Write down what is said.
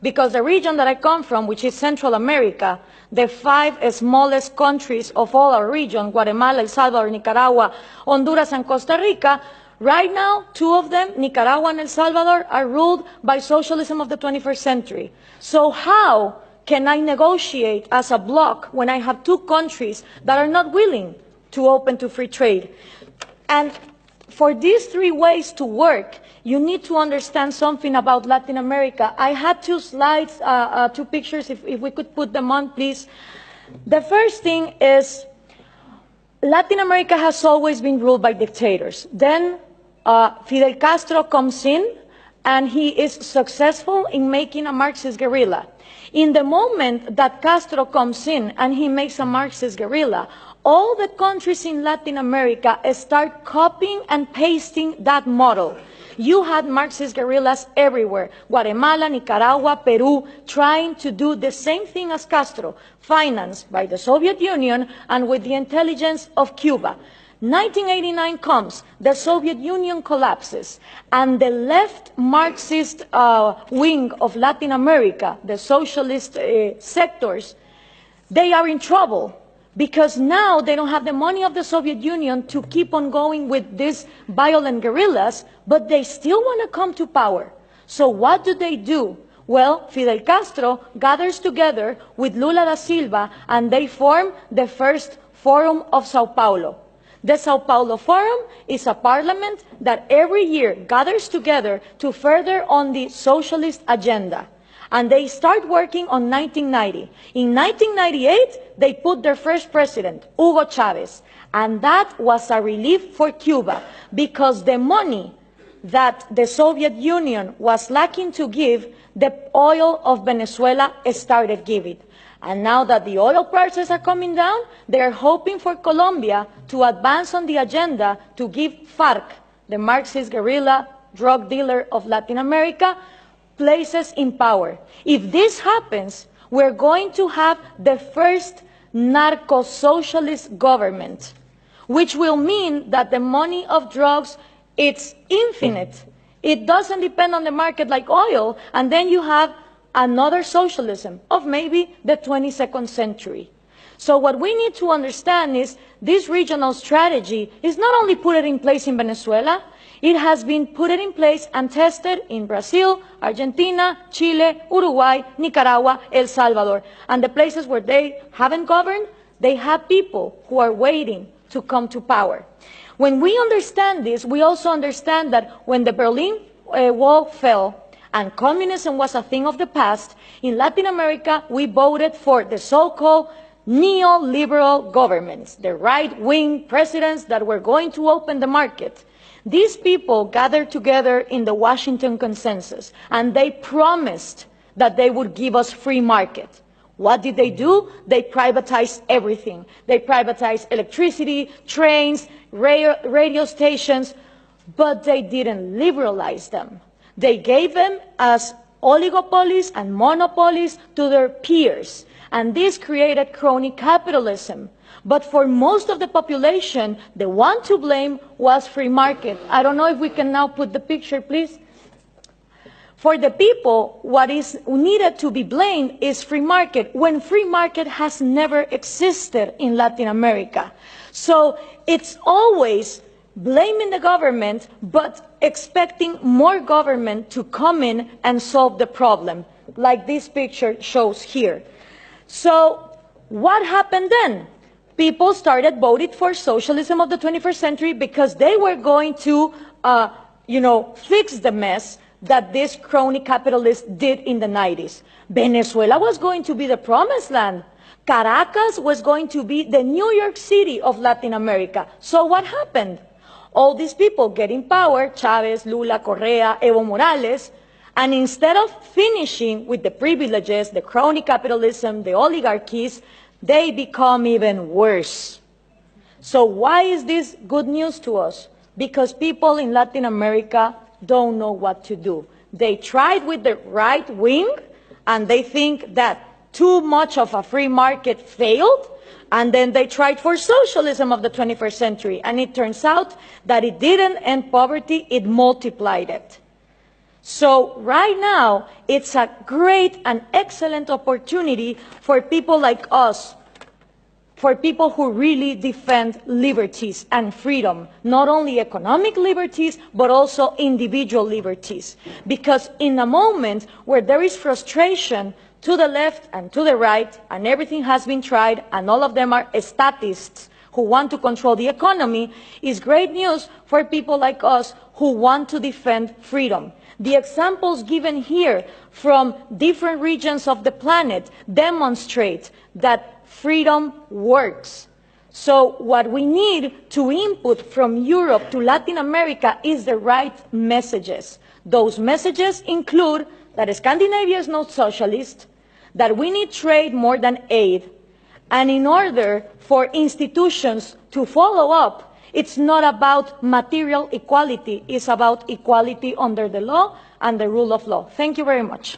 because the region that I come from, which is Central America, the 5 smallest countries of all our region, Guatemala, El Salvador, Nicaragua, Honduras, and Costa Rica, right now, 2 of them, Nicaragua and El Salvador, are ruled by socialism of the 21st century. So how can I negotiate as a bloc when I have 2 countries that are not willing to open to free trade? And for these 3 ways to work, you need to understand something about Latin America. I had 2 slides, 2 pictures, if we could put them on, please. The first thing is Latin America has always been ruled by dictators. Then Fidel Castro comes in, and he is successful in making a Marxist guerrilla. In the moment that Castro comes in and he makes a Marxist guerrilla, all the countries in Latin America start copying and pasting that model. You had Marxist guerrillas everywhere, Guatemala, Nicaragua, Peru, trying to do the same thing as Castro, financed by the Soviet Union and with the intelligence of Cuba. 1989 comes, the Soviet Union collapses, and the left Marxist wing of Latin America, the socialist sectors, they are in trouble, because now they don't have the money of the Soviet Union to keep on going with these violent guerrillas, but they still want to come to power. So what do? Well, Fidel Castro gathers together with Lula da Silva, and they form the first Forum of Sao Paulo. The Sao Paulo Forum is a parliament that every year gathers together to further on the socialist agenda. And they start working on 1990. In 1998, they put their first president, Hugo Chavez. And that was a relief for Cuba, because the money that the Soviet Union was lacking to give, the oil of Venezuela started giving. And now that the oil prices are coming down, they are hoping for Colombia to advance on the agenda to give FARC, the Marxist guerrilla drug dealer of Latin America, places in power. If this happens, we're going to have the first narco-socialist government, which will mean that the money of drugs, it's infinite. It doesn't depend on the market like oil, and then you have another socialism of maybe the 22nd century. So what we need to understand is this regional strategy is not only put in place in Venezuela, it has been put in place and tested in Brazil, Argentina, Chile, Uruguay, Nicaragua, El Salvador. And the places where they haven't governed, they have people who are waiting to come to power. When we understand this, we also understand that when the Berlin Wall fell, and communism was a thing of the past, in Latin America, we voted for the so-called neoliberal governments, the right-wing presidents that were going to open the market. These people gathered together in the Washington Consensus, and they promised that they would give us free market. What did they do? They privatized everything. They privatized electricity, trains, radio stations, but they didn't liberalize them. They gave them as oligopolies and monopolies to their peers, and this created crony capitalism. But for most of the population, the one to blame was free market. I don't know if we can now put the picture, please. For the people, what is needed to be blamed is free market, when free market has never existed in Latin America. So it's always blaming the government, but expecting more government to come in and solve the problem, like this picture shows here. So what happened then? People started voting for socialism of the 21st century because they were going to, fix the mess that this crony capitalists did in the 90s. Venezuela was going to be the promised land. Caracas was going to be the New York City of Latin America. So what happened? All these people get in power, Chavez, Lula, Correa, Evo Morales, and instead of finishing with the privileges, the crony capitalism, the oligarchies, they become even worse. So why is this good news to us? Because people in Latin America don't know what to do. They tried with the right wing, and they think that too much of a free market failed, and then they tried for socialism of the 21st century, and it turns out that it didn't end poverty, it multiplied it. So right now, it's a great and excellent opportunity for people like us, for people who really defend liberties and freedom, not only economic liberties, but also individual liberties. Because in a moment where there is frustration to the left and to the right, and everything has been tried, and all of them are statists who want to control the economy, is great news for people like us who want to defend freedom. The examples given here from different regions of the planet demonstrate that freedom works. So what we need to input from Europe to Latin America is the right messages. Those messages include that Scandinavia is not socialist, that we need trade more than aid, and in order for institutions to follow up, it's not about material equality, it's about equality under the law and the rule of law. Thank you very much.